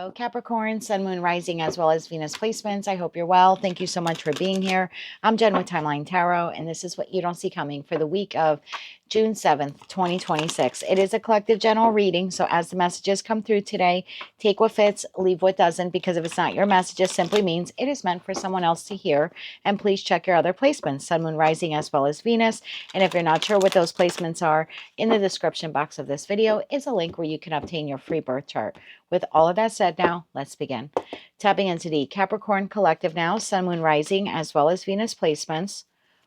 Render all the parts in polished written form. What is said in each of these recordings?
Hello, Capricorn, Sun, Moon, Rising, as well as Venus placements. I hope you're well. Thank you so much for being here. I'm Jen with Timeline Tarot, and this is what you don't see coming for the week of June 7th, 2026. It is a collective general reading, so as the messages come through today, take what fits, leave what doesn't, because if it's not your message, it simply means it is meant for someone else to hear. And please check your other placements, Sun, Moon, Rising, as well as Venus. And if you're not sure what those placements are, in the description box of this video is a link where you can obtain your free birth chart. With all of that said now, let's begin. Tapping into the Capricorn collective now, Sun, Moon, Rising, as well as Venus placements.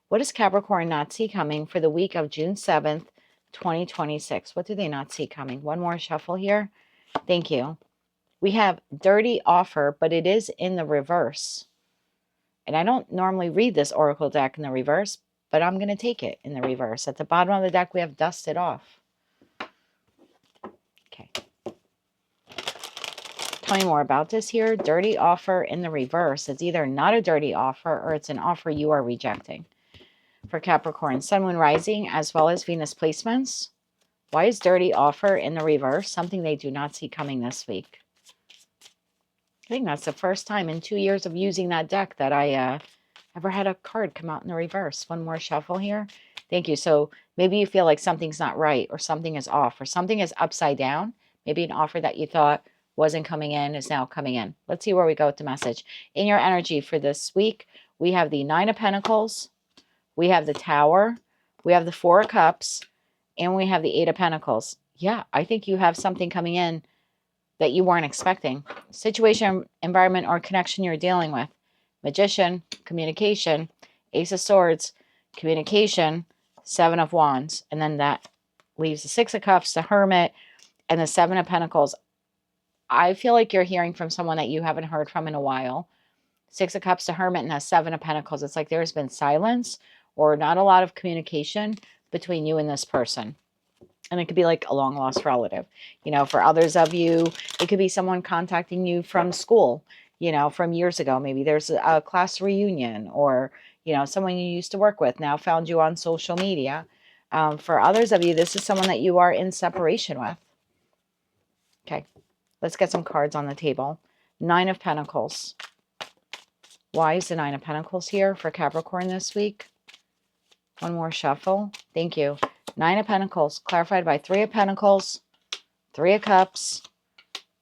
What does Capricorn not see coming for the week of June 7th, 2026? What do they not see coming? One more shuffle here. Thank you. We have dirty offer, but it is in the reverse. And I don't normally read this oracle deck in the reverse, but I'm going to take it in the reverse. At the bottom of the deck, we have dusted off. Okay. Tell me more about this here. Dirty offer in the reverse. It's either not a dirty offer or it's an offer you are rejecting. For Capricorn, Sun, Moon, Rising, as well as Venus placements. Why is dirty offer in the reverse? Something they do not see coming this week. I think that's the first time in 2 years of using that deck that I ever had a card come out in the reverse. One more shuffle here. Thank you. So maybe you feel like something's not right or something is off or something is upside down. Maybe an offer that you thought wasn't coming in is now coming in. Let's see where we go with the message. In your energy for this week, we have the Nine of Pentacles, we have the Tower, we have the Four of Cups, and we have the Eight of Pentacles. Yeah, I think you have something coming in that you weren't expecting. Situation, environment, or connection you're dealing with. Magician, communication, Ace of Swords, communication, Seven of Wands. And then that leaves the Six of Cups, the Hermit, and the Seven of Pentacles. I feel like you're hearing from someone that you haven't heard from in a while. Six of Cups, the Hermit, and the Seven of Pentacles. It's like there's been silence or not a lot of communication between you and this person. And it could be like a long lost relative. You know, for others of you, it could be someone contacting you from school, you know, from years ago. Maybe there's a class reunion or, you know, someone you used to work with now found you on social media. For others of you, this is someone that you are in separation with. Okay. Let's get some cards on the table. Nine of Pentacles. Why is the Nine of Pentacles here for Capricorn this week? One more shuffle. Thank you. Nine of Pentacles, clarified by Three of Pentacles, Three of Cups,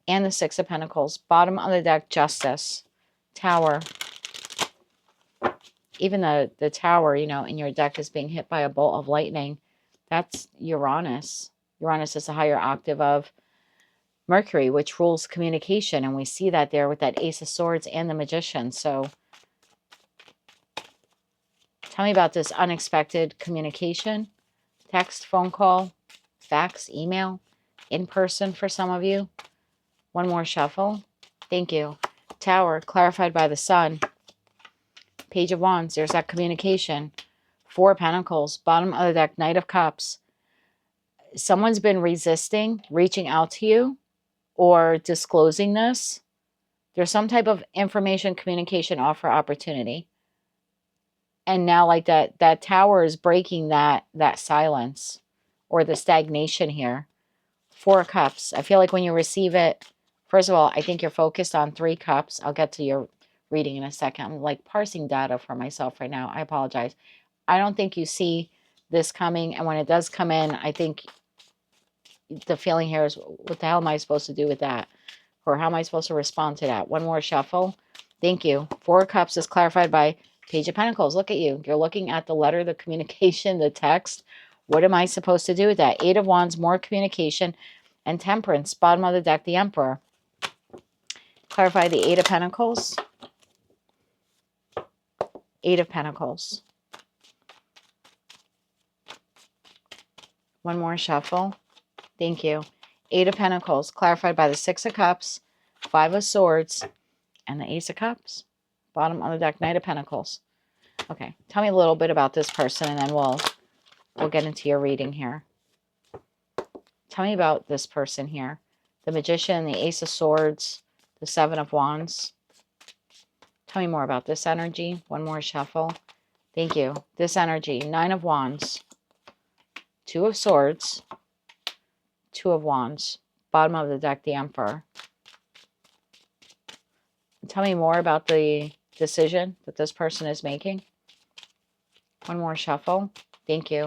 and the Six of Pentacles. Bottom of the deck, Justice, Tower. Even the Tower, you know, in your deck is being hit by a bolt of lightning. That's Uranus. Uranus is a higher octave of Mercury, which rules communication, and we see that there with that Ace of Swords and the Magician. So tell me about this unexpected communication, text, phone call, fax, email, in person for some of you. One more shuffle. Thank you. Tower, clarified by the Sun. Page of Wands, there's that communication. Four of Pentacles, bottom of the deck, Knight of Cups. Someone's been resisting reaching out to you or disclosing this. There's some type of information, communication, offer, opportunity. And now like that Tower is breaking that silence or the stagnation here. Four of Cups. I feel like when you receive it, first of all, I think you're focused on Three Cups. I'll get to your reading in a second. I'm like parsing data for myself right now. I apologize. I don't think you see this coming. And when it does come in, I think the feeling here is, what the hell am I supposed to do with that? Or how am I supposed to respond to that? One more shuffle. Thank you. Four of Cups is clarified by Page of Pentacles. Look at you. You're looking at the letter, the communication, the text. What am I supposed to do with that? Eight of Wands, more communication, and Temperance. Bottom of the deck, the Emperor. Clarify the Eight of Pentacles. Eight of Pentacles. One more shuffle. Thank you. Eight of Pentacles, clarified by the Six of Cups, Five of Swords, and the Ace of Cups. Bottom of the deck, Knight of Pentacles. Okay, tell me a little bit about this person, and then we'll get into your reading here. Tell me about this person here. The Magician, the Ace of Swords, the Seven of Wands. Tell me more about this energy. One more shuffle. Thank you. This energy, Nine of Wands, Two of Swords, Two of Wands. Bottom of the deck, the Emperor. Tell me more about the decision that this person is making. One more shuffle. Thank you.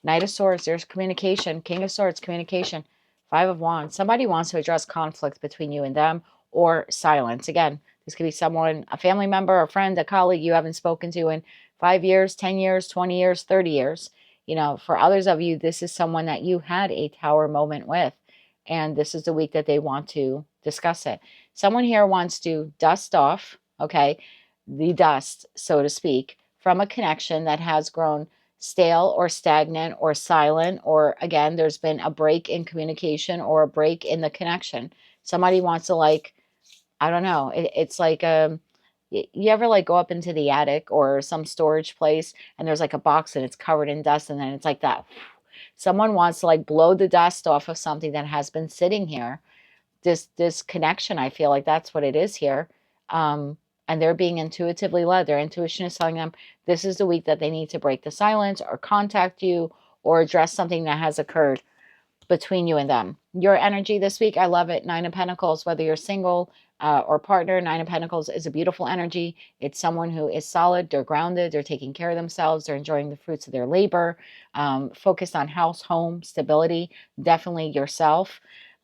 Knight of Swords, there's communication. King of Swords, communication. Five of Wands. Somebody wants to address conflict between you and them, or silence. Again, this could be someone, a family member, a friend, a colleague you haven't spoken to in 5 years, 10 years, 20 years, 30 years. You know, for others of you, this is someone that you had a tower moment with, and this is the week that they want to discuss it. Someone here wants to dust off, okay, the dust, so to speak, from a connection that has grown stale or stagnant or silent, or again, there's been a break in communication or a break in the connection. Somebody wants to, like, I don't know, it's like you ever like go up into the attic or some storage place and there's like a box and it's covered in dust, and then it's like that. Someone wants to like blow the dust off of something that has been sitting here. This connection, I feel like that's what it is here. And they're being intuitively led. Their intuition is telling them this is the week that they need to break the silence or contact you or address something that has occurred between you and them. Your energy this week, I love it. Nine of Pentacles, whether you're single or partner, Nine of Pentacles is a beautiful energy. It's someone who is solid, they're grounded, they're taking care of themselves, they're enjoying the fruits of their labor, focused on house, home, stability, definitely yourself.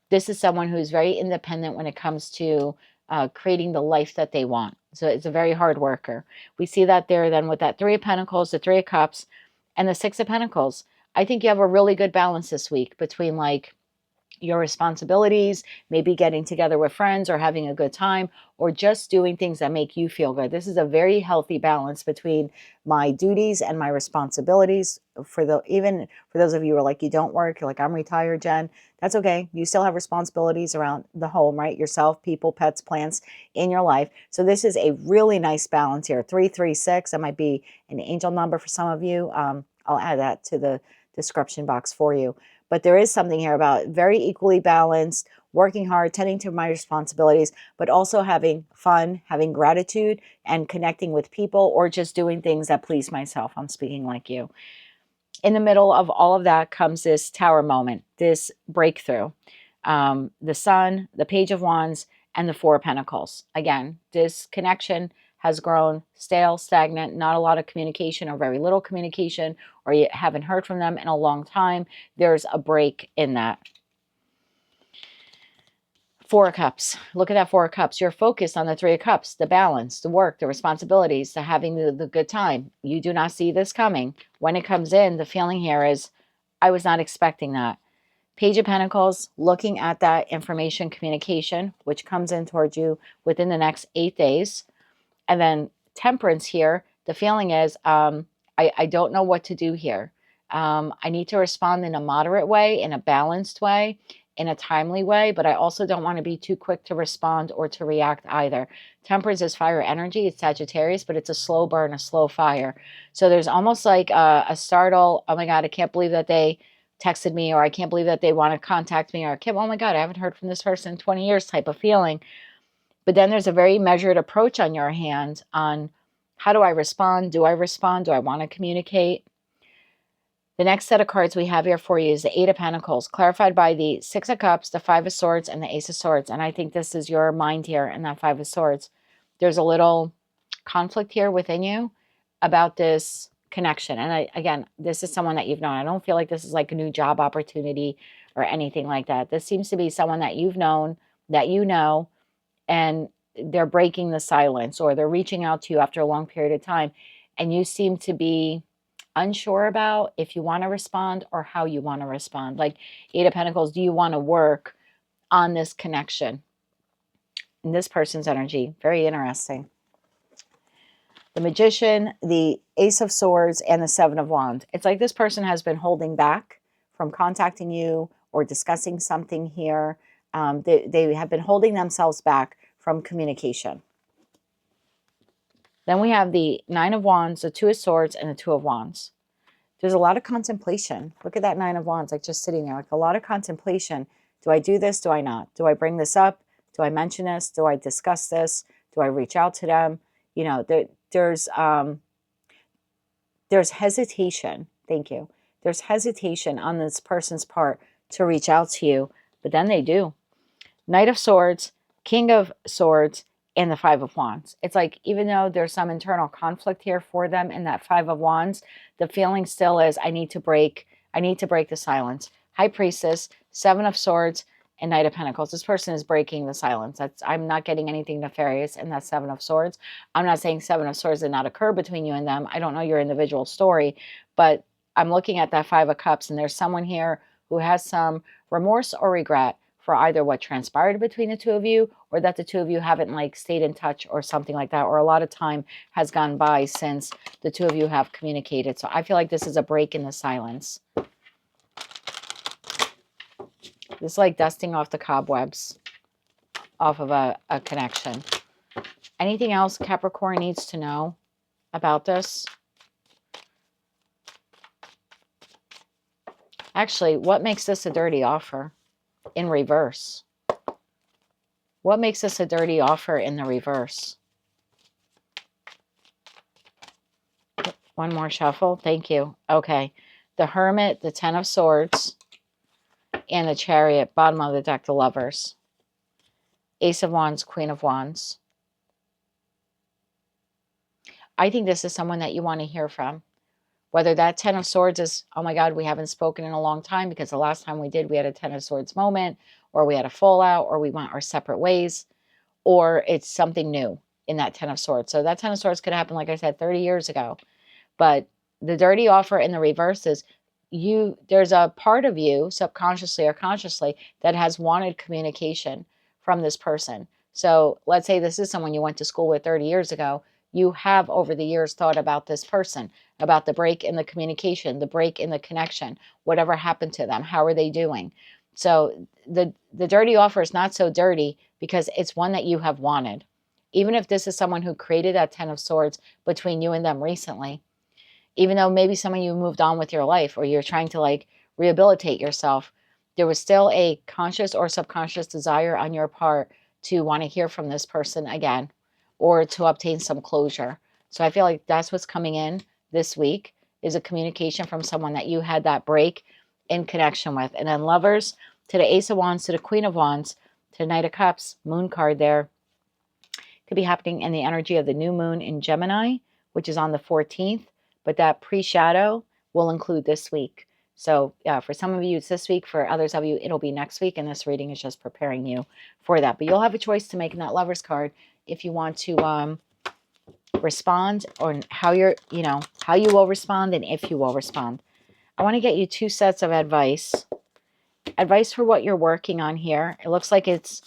This is someone who's very independent when it comes to creating the life that they want. So it's a very hard worker. We see that there then with that Three of Pentacles, the Three of Cups, and the Six of Pentacles. I think you have a really good balance this week between like your responsibilities, maybe getting together with friends or having a good time, or just doing things that make you feel good. This is a very healthy balance between my duties and my responsibilities. Even for those of you who are like, you don't work, you're like, I'm retired, Jen, that's okay. You still have responsibilities around the home, right? Yourself, people, pets, plants in your life. So this is a really nice balance here. 336, that might be an angel number for some of you. I'll add that to the description box for you. But there is something here about very equally balanced, working hard, tending to my responsibilities, but also having fun, having gratitude, and connecting with people, or just doing things that please myself. I'm speaking like you. In the middle of all of that comes this tower moment, this breakthrough. The Sun, the Page of Wands, and the Four of Pentacles. Again, this connection has grown stale, stagnant, not a lot of communication or very little communication, or you haven't heard from them in a long time. There's a break in that. Four of Cups. Look at that Four of Cups. You're focused on the Three of Cups, the balance, the work, the responsibilities, the having the good time. You do not see this coming. When it comes in, the feeling here is, I was not expecting that. Page of Pentacles, looking at that information communication, which comes in towards you within the next 8 days. And then Temperance here, the feeling is, I don't know what to do here. I need to respond in a moderate way, in a balanced way, in a timely way, but I also don't want to be too quick to respond or to react either. Temperance is fire energy. It's Sagittarius, but it's a slow burn, a slow fire. So there's almost like a startle, oh my God, I can't believe that they texted me, or I can't believe that they want to contact me, or oh my God, I haven't heard from this person in 20 years type of feeling. But then there's a very measured approach on your hand on how do I respond? Do I respond? Do I want to communicate? The next set of cards we have here for you is the Eight of Pentacles, clarified by the Six of Cups, the Five of Swords, and the Ace of Swords. And I think this is your mind here in that Five of Swords. There's a little conflict here within you about this connection. And again, this is someone that you've known. I don't feel like this is like a new job opportunity or anything like that. This seems to be someone that you've known, that you know, and they're breaking the silence, or they're reaching out to you after a long period of time, and you seem to be unsure about if you want to respond or how you want to respond. Like Eight of Pentacles, do you want to work on this connection? In this person's energy, very interesting. The Magician, the Ace of Swords, and the Seven of Wands. It's like this person has been holding back from contacting you or discussing something here. They have been holding themselves back from communication. Then we have the Nine of Wands, the Two of Swords, and the Two of Wands. There's a lot of contemplation. Look at that Nine of Wands, like just sitting there, like a lot of contemplation. Do I do this? Do I not? Do I bring this up? Do I mention this? Do I discuss this? Do I reach out to them? You know, there's hesitation. Thank you. There's hesitation on this person's part to reach out to you, but then they do. Knight of Swords, King of Swords, and the Five of Wands. It's like, even though there's some internal conflict here for them in that Five of Wands, the feeling still is, I need to break the silence. High Priestess, Seven of Swords, and Knight of Pentacles. This person is breaking the silence. I'm not getting anything nefarious in that Seven of Swords. I'm not saying Seven of Swords did not occur between you and them. I don't know your individual story, but I'm looking at that Five of Cups, and there's someone here who has some remorse or regret for either what transpired between the two of you, or that the two of you haven't like stayed in touch or something like that, or a lot of time has gone by since the two of you have communicated. So I feel like this is a break in the silence. This is like dusting off the cobwebs off of a connection. Anything else Capricorn needs to know about this? Actually, what makes this a dirty offer in reverse? What makes this a dirty offer in the reverse? One more shuffle. Thank you. Okay. The Hermit, the Ten of Swords, and the Chariot, bottom of the deck, the Lovers. Ace of Wands, Queen of Wands. I think this is someone that you want to hear from. Whether that Ten of Swords is, oh my God, we haven't spoken in a long time because the last time we did, we had a Ten of Swords moment, or we had a fallout, or we went our separate ways, or it's something new in that Ten of Swords. So that Ten of Swords could happen, like I said, 30 years ago. But the dirty offer in the reverse is there's a part of you, subconsciously or consciously, that has wanted communication from this person. So let's say this is someone you went to school with 30 years ago. You have over the years thought about this person, about the break in the communication, the break in the connection, whatever happened to them, how are they doing? So the dirty offer is not so dirty because it's one that you have wanted. Even if this is someone who created that Ten of Swords between you and them recently, even though maybe some of you moved on with your life or you're trying to like rehabilitate yourself, there was still a conscious or subconscious desire on your part to want to hear from this person again or to obtain some closure. So I feel like that's what's coming in this week, is a communication from someone that you had that break in connection with. And then Lovers, to the Ace of Wands, to the Queen of Wands, to the Knight of Cups, Moon card there. Could be happening in the energy of the new moon in Gemini, which is on the 14th. But that pre-shadow will include this week. So yeah, for some of you, it's this week. For others of you, it'll be next week. And this reading is just preparing you for that. But you'll have a choice to make in that Lovers card if you want to respond, or how how you will respond and if you will respond. I want to get you two sets of advice. Advice for what you're working on here. It looks like it's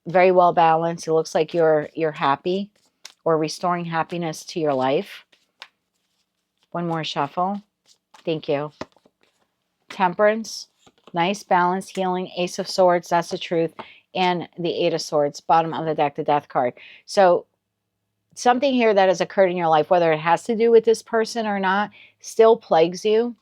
very well balanced. It looks like you're happy or restoring happiness to your life. One more shuffle. Thank you. Temperance. Nice balance, healing. Ace of Swords. That's the truth. And the Eight of Swords. Bottom of the deck, the Death card. So something here that has occurred in your life, whether it has to do with this person or not, still plagues you.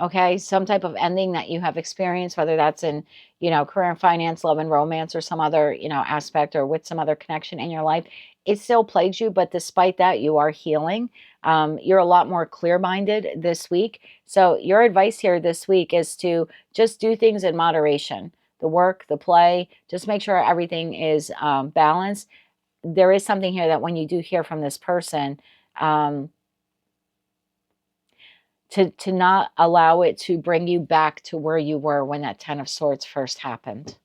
Okay. Some type of ending that you have experienced, whether that's in, career and finance, love and romance, or some other, aspect, or with some other connection in your life. It still plagues you, but despite that, you are healing. You're a lot more clear-minded this week. So your advice here this week is to just do things in moderation. The work, the play, just make sure everything is balanced. There is something here that when you do hear from this person, to not allow it to bring you back to where you were when that Ten of Swords first happened.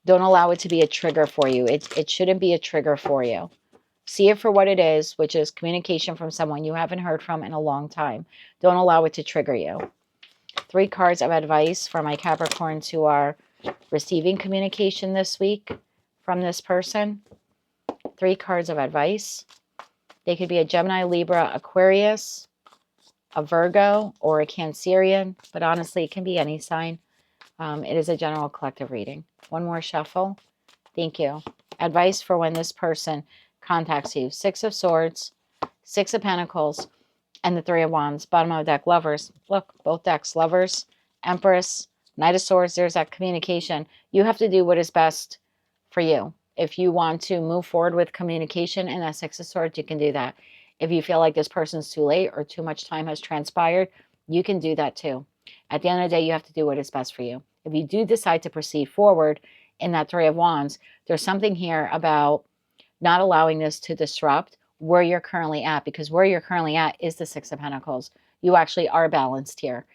Don't allow it to be a trigger for you. It shouldn't be a trigger for you. See it for what it is, which is communication from someone you haven't heard from in a long time. Don't allow it to trigger you. 3 cards of advice for my Capricorns who are receiving communication this week from this person. 3 cards of advice. They could be a Gemini, Libra, Aquarius, a Virgo, or a Cancerian, but honestly, it can be any sign. It is a general collective reading. One more shuffle. Thank you. Advice for when this person contacts you. 6 of Swords, 6 of Pentacles, and the 3 of Wands. Bottom of the deck, Lovers. Look, both decks, Lovers, Empress, Knight of Swords. There's that communication. You have to do what is best for you. If you want to move forward with communication and that 6 of Swords, you can do that. If you feel like this person's too late or too much time has transpired, you can do that too. At the end of the day, you have to do what is best for you. If you do decide to proceed forward in that 3 of Wands, there's something here about not allowing this to disrupt where you're currently at, because where you're currently at is the Six of Pentacles. You actually are balanced here.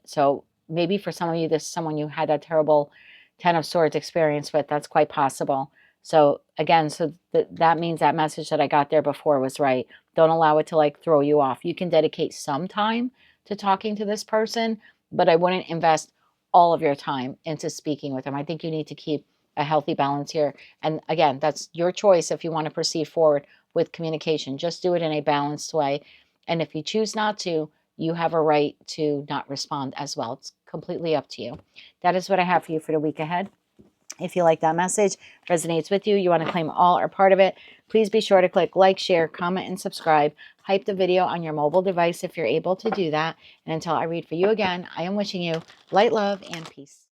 So maybe for some of you, this is someone you had that terrible Ten of Swords experience with. That's quite possible. So again, so that means that message that I got there before was right. Don't allow it to like throw you off. You can dedicate some time to talking to this person, but I wouldn't invest all of your time into speaking with them. I think you need to keep a healthy balance here. And again, that's your choice if you want to proceed forward with communication. Just do it in a balanced way. And if you choose not to, you have a right to not respond as well. It's completely up to you. That is what I have for you for the week ahead. If you like that message, resonates with you, you want to claim all or part of it, please be sure to click like, share, comment, and subscribe. Hype the video on your mobile device if you're able to do that. And until I read for you again, I am wishing you light, love, and peace.